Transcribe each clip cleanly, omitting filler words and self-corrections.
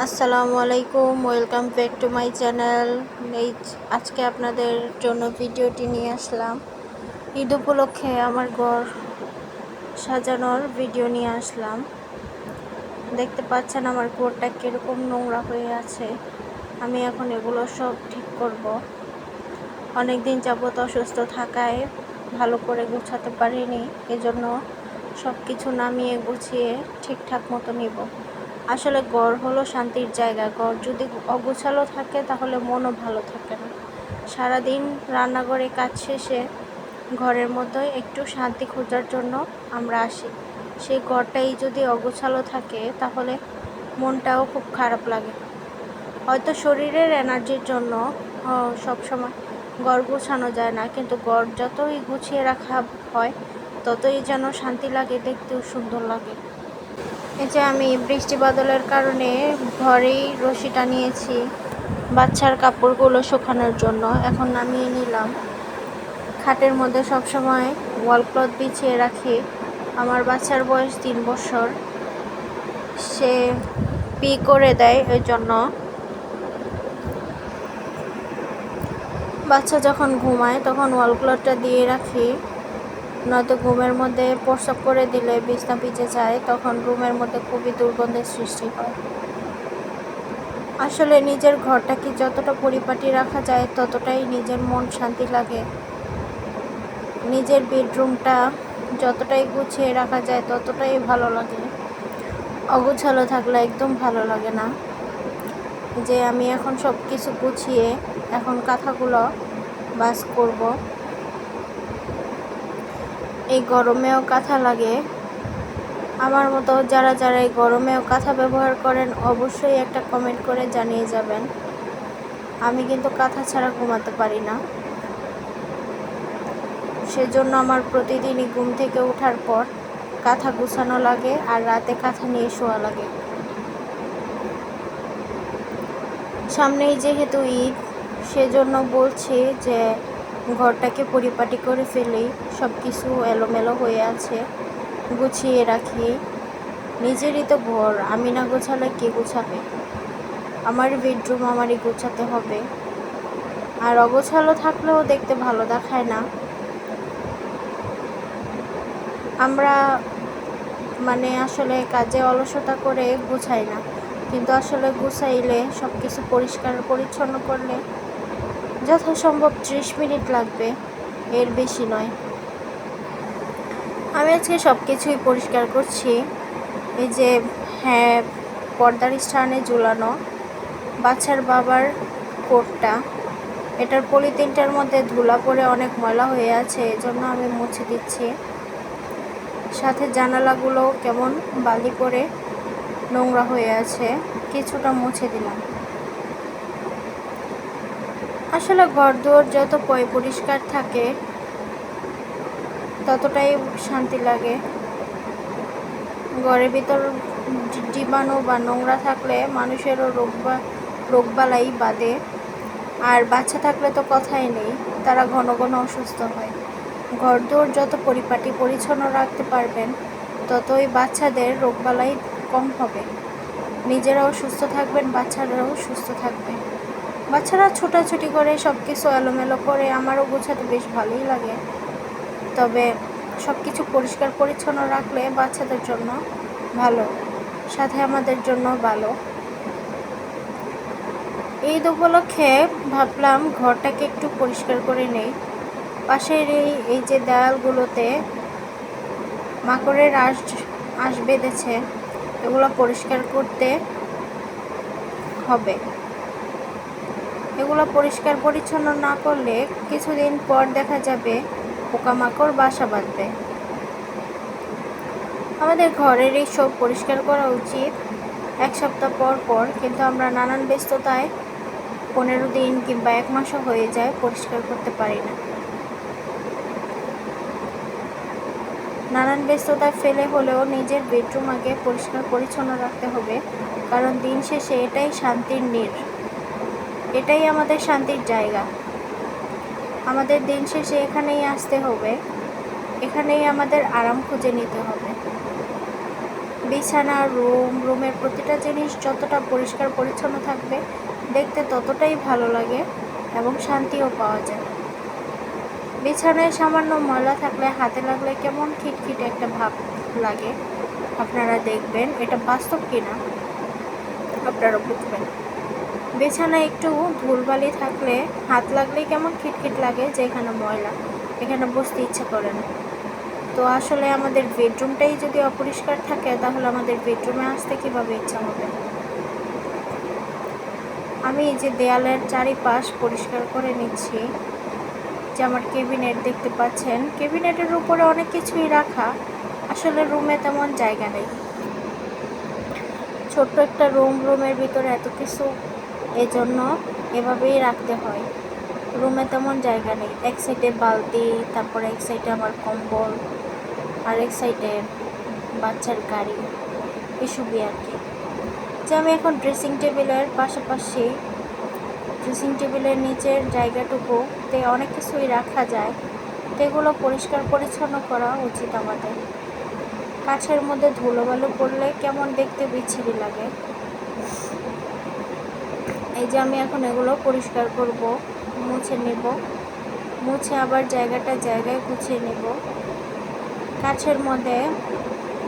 আসসালামু আলাইকুম, welcome back to my channel. আজকে আপনাদের জন্য ভিডিওটি নিয়ে আসলাম। ঈদ উপলক্ষে আমার ঘর সাজানোর ভিডিও নিয়ে আসলাম। দেখতে পাচ্ছেন আমার ঘরটা কীরকম নোংরা হয়ে আছে। আমি এখন এগুলো সব ঠিক করব। অনেক দিন যাবত অসুস্থ থাকায় ভালো করে গুছাতে পারিনি, এজন্য সব কিছু নামিয়ে গুছিয়ে ঠিকঠাক মতো নিব। আসলে ঘর হলো শান্তির জায়গা। ঘর যদি অগোছালো থাকে তাহলে মনও ভালো থাকে না। সারাদিন রান্নাঘরে কাজ শেষে ঘরের মধ্যে একটু শান্তি খোঁজার জন্য আমরা আসি। সেই ঘরটাই যদি অগোছালো থাকে তাহলে মনটাও খুব খারাপ লাগে। হয়তো শরীরের এনার্জির জন্য সবসময় ঘর গুছানো যায় না, কিন্তু ঘর যতই গুছিয়ে রাখা হয় ততই যেন শান্তি লাগে, দেখতেও সুন্দর লাগে। এই যে আমি বৃষ্টি বাদলের কারণে ঘরেই রশি টানিয়েছি বাচ্চার কাপড়গুলো শুকানোর জন্য। এখন নামিয়ে নিলাম। খাটের মধ্যে সবসময় ওয়াল ক্লথ বিছিয়ে রাখি। আমার বাচ্চার বয়স 3 বছর, সে পি করে দেয়, ওই জন্য বাচ্চা যখন ঘুমায় তখন ওয়াল ক্লথটা দিয়ে রাখি। নয়তো ঘুমের মধ্যে প্রস্রাব করে দিলে বিছনা ভিজে যায়, তখন রুমের মধ্যে খুবই দুর্গন্ধের সৃষ্টি হয়। আসলে নিজের ঘরটাকে যতটা পরিপাটি রাখা যায় ততটাই নিজের মন শান্তি লাগে। নিজের বেডরুমটা যতটাই গুছিয়ে রাখা যায় ততটাই ভালো লাগে। অগোছালো থাকলে একদম ভালো লাগে না। যে আমি এখন সব কিছু গুছিয়ে এখন কাঁথাগুলো ভাঁজ করব। এই গরমেও কাঁথা লাগে। আমার মতো যারা যারা এই গরমেও কাঁথা ব্যবহার করেন অবশ্যই একটা কমেন্ট করে জানিয়ে যাবেন। আমি কিন্তু কাঁথা ছাড়া ঘুমাতে পারি না। সেজন্য আমার প্রতিদিনই ঘুম থেকে ওঠার পর কাঁথা গুছানো লাগে আর রাতে কাঁথা নিয়ে শোয়া লাগে। সামনেই যেহেতু ঈদ, সেজন্য বলছি যে ঘরটাকে পরিপাটি করে ফেলি। সব কিছু এলোমেলো হয়ে আছে, গুছিয়ে রাখি। নিজেরই তো ঘর, আমি না গোছালে কে গোছাবে? আমার বেডরুম আমারই গোছাতে হবে। আর অগোছালো থাকলেও দেখতে ভালো দেখায় না। আমরা আসলে কাজে অলসতা করে গুছাই না, কিন্তু আসলে গুছাইলে সব কিছু পরিষ্কার পরিচ্ছন্ন করলে যথাসম্ভব 30 মিনিট লাগবে, এর বেশি নয়। আমি আজকে সব কিছুই পরিষ্কার করছি। এই যে পর্দার স্থানে ঝুলানো বাচ্চার বাবার কোটটা, এটার পলিথিনটার মধ্যে ধুলা পড়ে অনেক ময়লা হয়ে আছে, এজন্য আমি মুছে দিচ্ছি। সাথে জানালাগুলো কেমন বালি পরে নোংরা হয়ে আছে, কিছুটা মুছে দিলাম। আসলে ঘরদুয়ার যত পরিষ্কার থাকে ততটাই শান্তি লাগে। ঘরের ভিতর জীবাণু বা নোংরা থাকলে মানুষেরও রোগবালাই বাঁধে। আর বাচ্চা থাকলে তো কথাই নেই, তারা ঘন ঘন অসুস্থ হয়। ঘরদুয়ার যত পরিপাটি পরিচ্ছন্ন রাখতে পারবেন ততই বাচ্চাদের রোগবালাই কম হবে। নিজেরাও সুস্থ থাকবেন, বাচ্চারাও সুস্থ থাকবে। বাচ্চারা ছোটাছুটি করে সব কিছু এলোমেলো করে, আমারও গোছাতে বেশ ভালোই লাগে। তবে সব কিছু পরিষ্কার পরিচ্ছন্ন রাখলে বাচ্চাদের জন্য ভালো, সাথে আমাদের জন্য ভালো। ঈদ উপলক্ষে ভাবলাম ঘরটাকে একটু পরিষ্কার করে নেই। পাশের এই যে দেয়ালগুলোতে মাকড়ের আঁশ বেঁধেছে, এগুলো পরিষ্কার করতে হবে। এগুলো পরিষ্কার পরিচ্ছন্ন না করলে কিছুদিন পর দেখা যাবে পোকামাকড় বাসা বাঁধবে। আমাদের ঘরের এই সব পরিষ্কার করা উচিত 1 সপ্তাহ পর পর, কিন্তু আমরা নানান ব্যস্ততায় 15 দিন কিংবা 1 মাসও হয়ে যায় পরিষ্কার করতে পারি না। নানান ব্যস্ততায় ফেলে হলেও নিজের বেডরুম আগে পরিষ্কার পরিচ্ছন্ন রাখতে হবে, কারণ দিন শেষে এটাই শান্তির নীড়, এটাই আমাদের শান্তির জায়গা। আমাদের দিন শেষে এখানেই আসতে হবে, এখানেই আমাদের আরাম খুঁজে নিতে হবে। বিছানা, রুমের প্রতিটা জিনিস যতটা পরিষ্কার পরিচ্ছন্ন থাকবে দেখতে ততটাই ভালো লাগে এবং শান্তিও পাওয়া যায়। বিছানায় সামান্য ময়লা থাকলে হাতে লাগলে কেমন খিটখিটে একটা ভাব লাগে। আপনারা দেখবেন এটা বাস্তব কিনা আপনারা বুঝবেন। বিছানায় একটু ধুলবালি থাকলে হাত লাগলেই কেমন খিটখিট লাগে যে এখানে ময়লা, এখানে বসতে ইচ্ছা করে না। তো আসলে আমাদের বেডরুমটাই যদি অপরিষ্কার থাকে তাহলে আমাদের বেডরুমে আসতে কীভাবে ইচ্ছা হবে। আমি এই যে দেয়ালের চারিপাশ পরিষ্কার করে নিচ্ছি। যে আমার ক্যাবিনেট দেখতে পাচ্ছেন, ক্যাবিনেটের উপরে অনেক কিছুই রাখা, আসলে রুমে তেমন জায়গা নেই। ছোট্ট একটা রুমের ভিতরে এত কিছু, এজন্য এভাবেই রাখতে হয়। রুমে তেমন জায়গা নেই। এক সাইডে বালতি, তারপরে এক সাইডে আমার কম্বল, আর এক সাইডে বাচ্চার গাড়ি, এসবই আর কি। যে আমি এখন ড্রেসিং টেবিলের পাশাপাশি ড্রেসিং টেবিলের নিচের জায়গাটুকুতে অনেক কিছুই রাখা যায়, তো এগুলো পরিষ্কার পরিচ্ছন্ন করা উচিত আমাদের। কাছের মধ্যে ধুলোবালু পড়লে কেমন দেখতে বিচ্ছিরি লাগে। এই যে আমি এখন এগুলো পরিষ্কার করব, মুছে নেব, মুছে আবার জায়গায় গুছিয়ে নেব। কাছের মধ্যে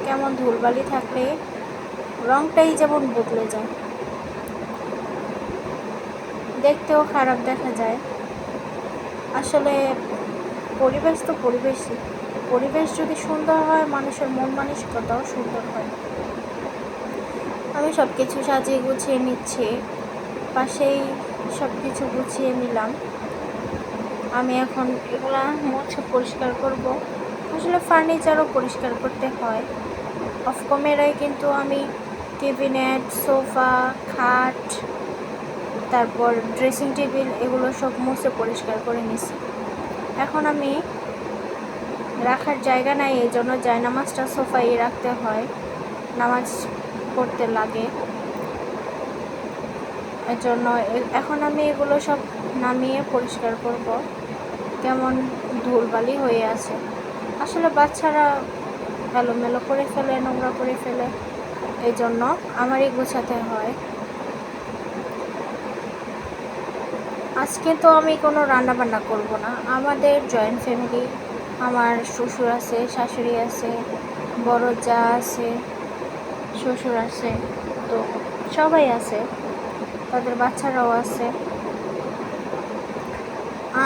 কেমন ধুলবালি থাকলে রংটাই যেমন বদলে যায়, দেখতেও খারাপ দেখা যায়। আসলে পরিবেশ তো পরিবেশই, পরিবেশ যদি সুন্দর হয় মানুষের মন মানসিকতাও সুন্দর হয়। আমি সব কিছু সাজিয়ে গুছিয়ে নিচ্ছি, পাশেই সব কিছু গুছিয়ে নিলাম। আমি এখন এগুলা মুছে পরিষ্কার করব। আসলে ফার্নিচারও পরিষ্কার করতে হয়। অফ ক্যামেরায় কিন্তু আমি ক্যাবিনেট, সোফা, খাট, তারপর ড্রেসিং টেবিল এগুলো সব মুছে পরিষ্কার করে নিছি। এখন আমি রাখার জায়গা নাই, এই জন্য জায়নামাজটা সোফায় রাখতে হয়, নামাজ পড়তে লাগে। এর জন্য এখন আমি এগুলো সব নামিয়ে পরিষ্কার করব। কেমন ধুলবালি হয়ে আছে, আসলে বাচ্চারা এলোমেলো করে ফেলে, নোংরা করে ফেলে, এই জন্য আমারই গোছাতে হয়। আজকে তো আমি কোনো রান্নাবান্না করব না। আমাদের জয়েন্ট ফ্যামিলি, আমার শ্বশুর আছে, শাশুড়ি আছে, বড় যা আছে, শ্বশুর আছে, তো সবাই আছে, তাদের বাচ্চারাও আছে।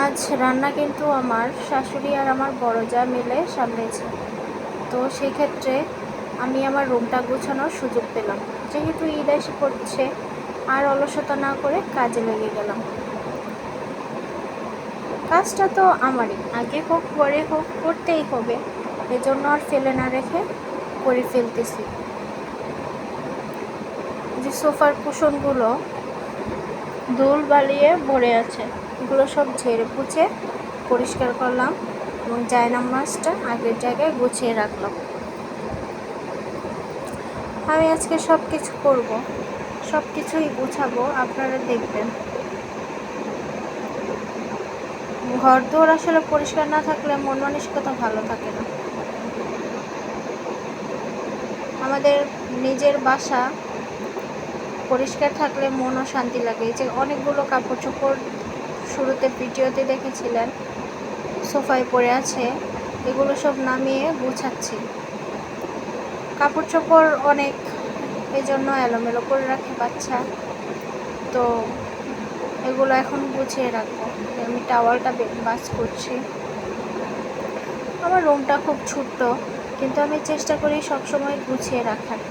আজ রান্না কিন্তু আমার শাশুড়ি আর আমার বড় যা মিলে সামলেছে। তো সেক্ষেত্রে আমি আমার রুমটা গোছানোর সুযোগ পেলাম। যেহেতু ঈদ এসে পড়ছে, আর অলসতা না করে কাজে লেগে গেলাম। কাজটা তো আমারই, আগে হোক পরে হোক করতেই হবে, এজন্য আর ফেলে না রেখে করে ফেলতেছি। যে সোফার কুশনগুলো ধুল বালিয়ে ভরে আছে, এগুলো সব ঝেড়ে পুছে পরিষ্কার করলাম এবং জায়নামাজটা আগের জায়গায় গুছিয়ে রাখলাম। আমি আজকে সব কিছু করব, সব কিছুই গুছাবো, আপনারা দেখবেন। ঘর দোর আসলে পরিষ্কার না থাকলে মন মানসিকতা ভালো থাকে না। আমাদের নিজের বাসা পরিষ্কার থাকলে মনও শান্তি লাগে। যে অনেকগুলো কাপড় চোপড় শুরুতে ভিডিওতে দেখেছিলেন সোফায় পড়ে আছে, এগুলো সব নামিয়ে গুছাচ্ছি। কাপড় চোপড় অনেক, এই জন্য এলোমেলো করে রাখে বাচ্চা, তো এগুলো এখন গুছিয়ে রাখবো। আমি টাওয়ালটা বাস করছি। আমার রুমটা খুব ছোট্ট, কিন্তু আমি চেষ্টা করি সবসময় গুছিয়ে রাখার।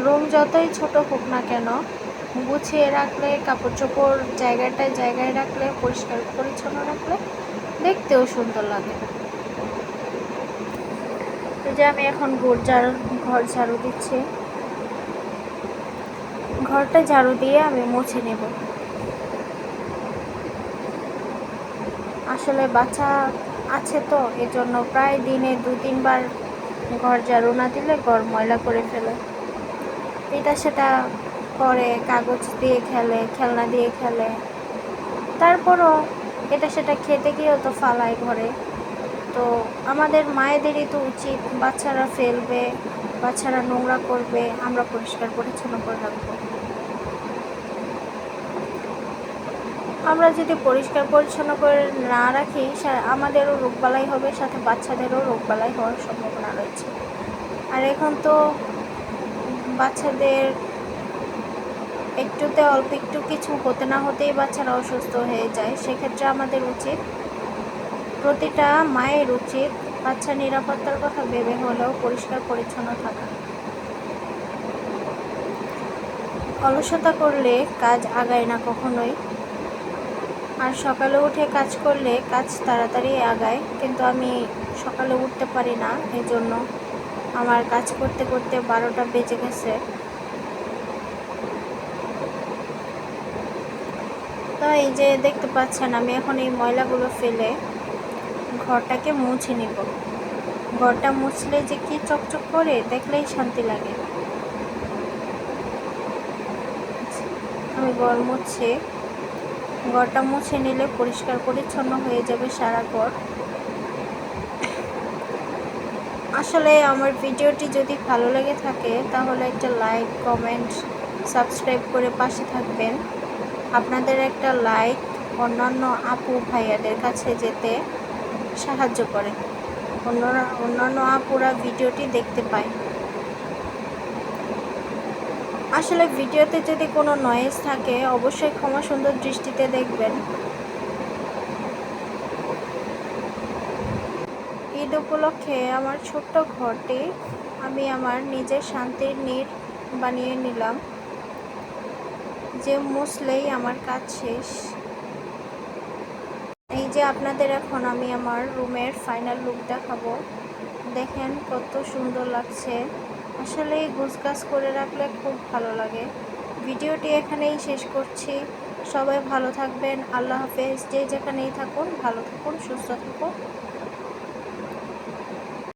রুম যতই ছোট হোক না কেন, গুছিয়ে রাখলে, কাপড় চোপড় জায়গায় রাখলে, পরিষ্কার পরিচ্ছন্ন রাখলে দেখতেও সুন্দর লাগে। এই যে আমি এখন ঘর ঝাড়ু দিচ্ছি। ঘরটা ঝাড়ু দিয়ে আমি মুছে নেব। আসলে বাচ্চা আছে তো, এজন্য প্রায় দিনে 2-3 বার ঘর ঝাড়ু না দিলে ঘর ময়লা করে ফেলে। এটা সেটা করে, কাগজ দিয়ে খেলে, খেলনা দিয়ে খেলে, তারপরও এটা সেটা খেতে গিয়েও তো ফালায় ঘরে। তো আমাদের মায়েদেরই তো উচিত, বাচ্চারা ফেলবে, বাচ্চারা নোংরা করবে, আমরা পরিষ্কার পরিচ্ছন্ন করে রাখবো। আমরা যদি পরিষ্কার পরিচ্ছন্ন করে না রাখি, আমাদেরও রোগবালাই হবে, সাথে বাচ্চাদেরও রোগবালাই হওয়ার সম্ভাবনা রয়েছে। আর এখন তো বাচ্চাদের একটুতে অল্প একটু কিছু হতে না হতেই বাচ্চারা অসুস্থ হয়ে যায়। সেক্ষেত্রে আমাদের উচিত, প্রতিটা মায়ের উচিত বাচ্চার নিরাপত্তার কথা ভেবে হলেও পরিষ্কার পরিচ্ছন্ন থাকা। অলসতা করলে কাজ আগায় না কখনোই। আর সকালে উঠে কাজ করলে কাজ তাড়াতাড়ি আগায়, কিন্তু আমি সকালে উঠতে পারি না, এই জন্য আমার কাজ করতে করতে 12টা বেজে গেছে। তো এই যে দেখতে পাচ্ছেন, আমি এখন এই ময়লাগুলো ফেলে ঘরটাকে মুছে নিব। ঘরটা মুছলে যে কি চকচক করে, দেখলেই শান্তি লাগে। আমি ঘরটা মুছে নিলে পরিষ্কার পরিচ্ছন্ন হয়ে যাবে সারা ঘর। আসলে আমার ভিডিওটি যদি ভালো লেগে থাকে তাহলে একটা লাইক, কমেন্ট, সাবস্ক্রাইব করে পাশে থাকবেন। আপনাদের একটা লাইক অন্যান্য আপু ভাইয়াদের কাছে যেতে সাহায্য করে, অন্যান্য আপুরা ভিডিওটি দেখতে পায়। আসলে ভিডিওতে যদি কোনো নয়েজ থাকে অবশ্যই ক্ষমা সুন্দর দৃষ্টিতে দেখবেন। ঈদ উপলক্ষে আমার ছোট্ট ঘরটি আমি আমার নিজের শান্তির নীড় বানিয়ে নিলাম, যে মুছলেই আমার কাজ শেষ। এই যে আপনাদের এখন আমি আমার রুমের ফাইনাল লুক দেখাবো। দেখেন কত সুন্দর লাগছে। আসলে গোছগাছ করে রাখলে খুব ভালো লাগে। ভিডিওটি এখানেই শেষ করছি। সবাই ভালো থাকবেন। আল্লাহ হাফেজ। যে যেখানেই থাকুন ভালো থাকুন, সুস্থ থাকুন।